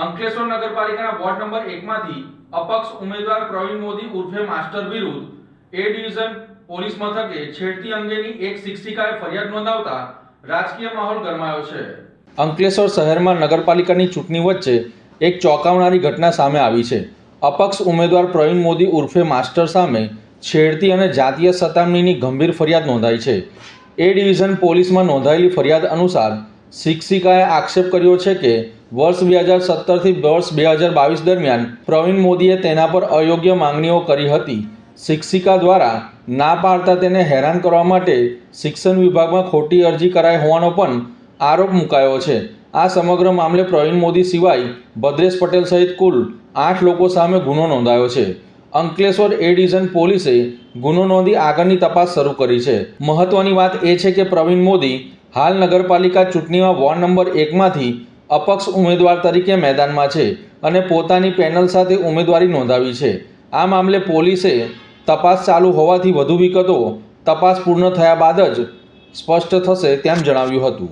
અંકલેશ્વર નગરપાલિકાના ward number 1 માંથી અપક્ષ ઉમેદવાર પ્રવીણ મોદી ઉર્ફે માસ્ટર વિરુદ્ધ એ ડિવિઝન પોલીસ મથકે છેડતી અંગેની એક શિક્ષિકાએ ફરિયાદ નોંધાવતા રાજકીય માહોલ ગરમાયો છે। અંકલેશ્વર શહેરમાં નગરપાલિકાની ચૂંટણી વચ્ચે એક ચોંકાવનારી ઘટના સામે આવી છે। અપક્ષ ઉમેદવાર પ્રવીણ મોદી ઉર્ફે માસ્ટર સામે છેડતી અને જાતીય સતામણીની ગંભીર ફરિયાદ નોંધાઈ છે। એ ડિવિઝન પોલીસમાં નોંધાયેલી ફરિયાદ અનુસાર શિક્ષિકાએ આક્ષેપ કર્યો છે કે વર્ષ 2017 થી વર્ષ 2022 દરમિયાન પ્રવીણ મોદીએ તેના પર અયોગ્ય માંગણીઓ કરી હતી। શિક્ષિકા દ્વારા ના પાડતા તેને હેરાન કરવા માટે શિક્ષણ વિભાગમાં ખોટી અરજી કરાઈ હોવાનો પણ આરોપ મુકાયો છે। આ સમગ્ર મામલે પ્રવીણ મોદી સિવાય ભદ્રેશ પટેલ સહિત કુલ 8 લોકો સામે ગુનો નોંધાયો છે। અંકલેશ્વર એ ડિવિઝન પોલીસે ગુનો નોંધી આગળની તપાસ શરૂ કરી છે। મહત્વની વાત એ છે કે પ્રવીણ મોદી હાલ નગરપાલિકા ચૂંટણીમાં વોર્ડ નંબર 1 માંથી અપક્ષ ઉમેદવાર તરીકે મેદાનમાં છે અને પોતાની પેનલ સાથે ઉમેદવારી નોંધાવી છે। આ મામલે પોલીસે તપાસ ચાલુ હોવાથી વધુ વિગતો તપાસ પૂર્ણ થયા બાદ જ સ્પષ્ટ થશે તેમ જણાવ્યું હતું।